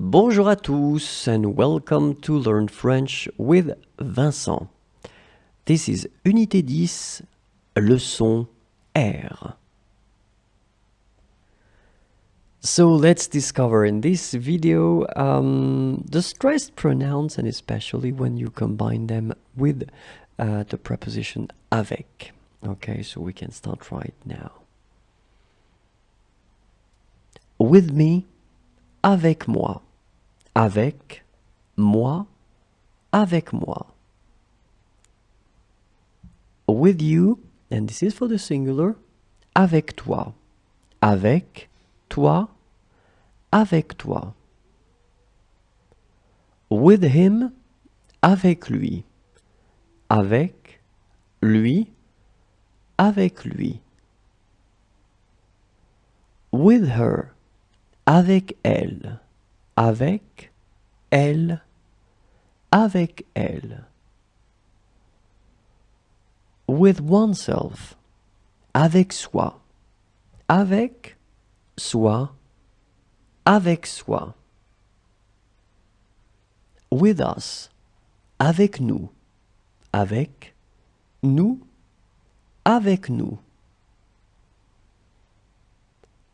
Bonjour à tous and welcome to Learn French with Vincent. This is Unité 10, leçon R. So let's discover in this video the stressed pronouns, and especially when you combine them with the preposition AVEC. Okay, so we can start right now. With me, avec moi. Avec moi, avec moi. With you, and this is for the singular, avec toi. Avec toi, avec toi. With him, avec lui. Avec lui, avec lui. With her, avec elle. Avec elle, avec elle. With oneself, avec soi. Avec soi, avec soi. With us, avec nous. Avec nous, avec nous.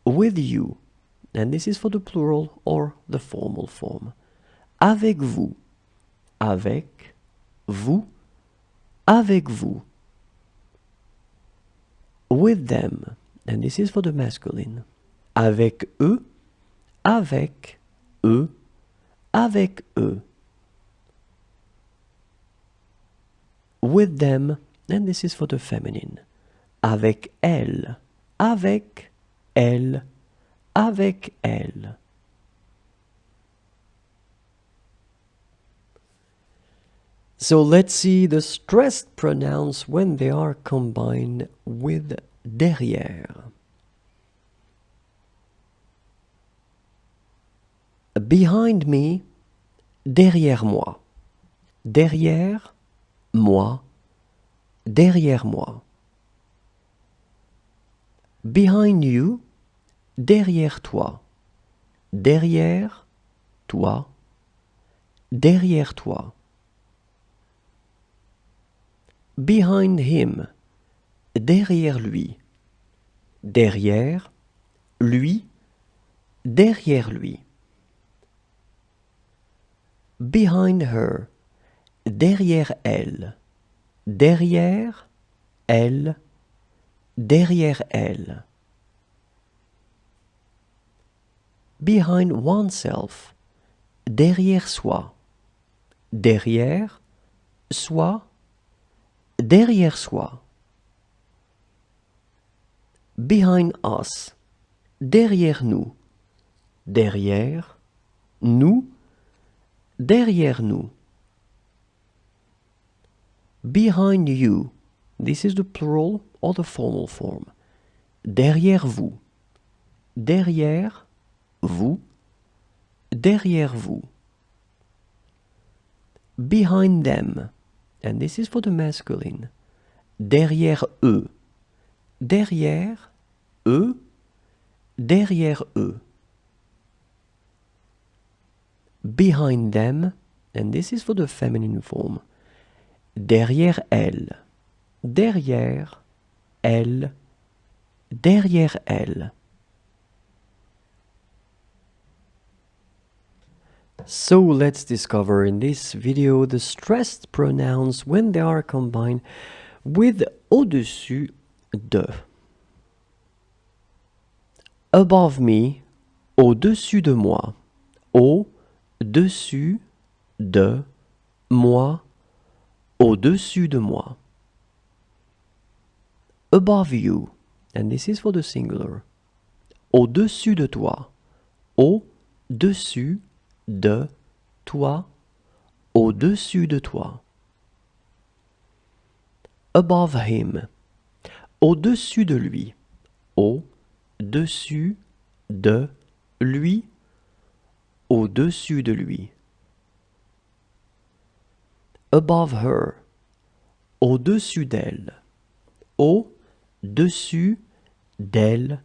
With you, and this is for the plural or the formal form. Avec vous, avec vous, avec vous. With them, and this is for the masculine. Avec eux, avec eux, avec eux. With them, and this is for the feminine. Avec elle, avec elle, avec elle. So let's see the stressed pronouns when they are combined with derrière. Behind me, derrière moi. Derrière moi, derrière moi. Behind you, derrière toi. Derrière toi, derrière toi. Behind him, derrière lui. Derrière lui, derrière lui. Behind her, derrière elle. Derrière elle, derrière elle. Behind oneself, derrière soi. Derrière soi, derrière soi. Behind us, derrière nous. Derrière nous, derrière nous. Behind you, this is the plural or the formal form. Derrière vous. Derrière vous, derrière vous. Behind them, and this is for the masculine. Derrière eux. Derrière eux, derrière eux. Behind them, and this is for the feminine form. Derrière elle. Derrière elle, derrière elle. So let's discover in this video the stressed pronouns when they are combined with au-dessus de. Above me, au-dessus de moi. Au-dessus de moi, au-dessus de moi. Above you, and this is for the singular. Au-dessus de toi. Au-dessus de toi, au-dessus de toi. Above him, au-dessus de lui. Au-dessus de lui, au-dessus de lui. Above her, au-dessus d'elle. Au-dessus d'elle,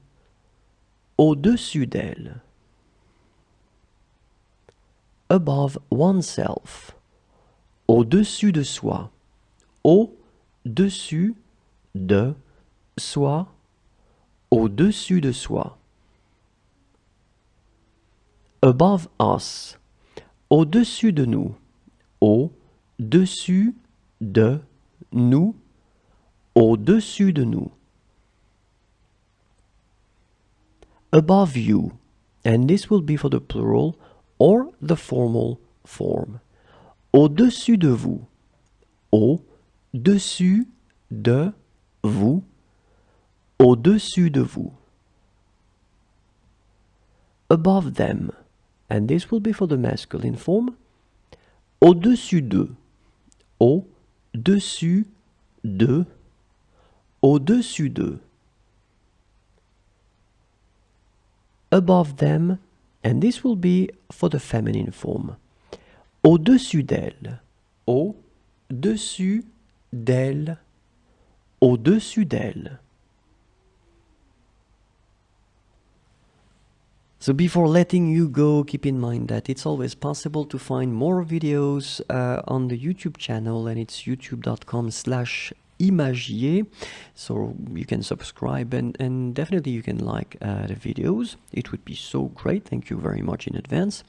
au-dessus d'elle. above oneself, au-dessus de soi, au-dessus de soi, au-dessus de soi. Above us, au-dessus de nous, au-dessus de nous, au-dessus de nous. Above you, and this will be for the plural or the formal form. Au-dessus de vous, au-dessus de vous, au-dessus de vous. Above them, and this will be for the masculine form. Au-dessus de, au-dessus de, au-dessus de. Above them, and this will be for the feminine form. Au-dessus d'elle, au-dessus d'elle, au-dessus d'elle. So before letting you go, keep in mind that it's always possible to find more videos on the YouTube channel, and it's youtube.com/imagier. So you can subscribe and definitely you can like the videos. It would be so great. Thank you very much in advance.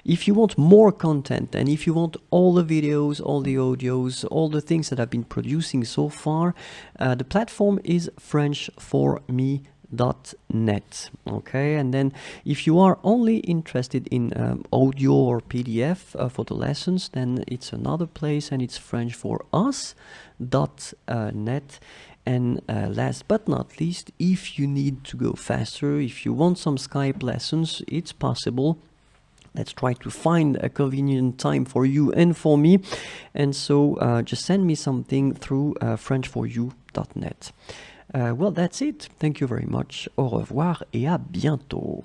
If you want more content, and if you want all the videos, all the audios, all the things that I've been producing so far, the platform is frenchforme.net. Okay, and then if you are only interested in audio or PDF for the lessons, then it's another place, and it's frenchforus.net. And last but not least, if you need to go faster, if you want some Skype lessons, it's possible. Let's try to find a convenient time for you and for me. And so just send me something through frenchforyou.net. Well, that's it. Thank you very much. Au revoir et à bientôt.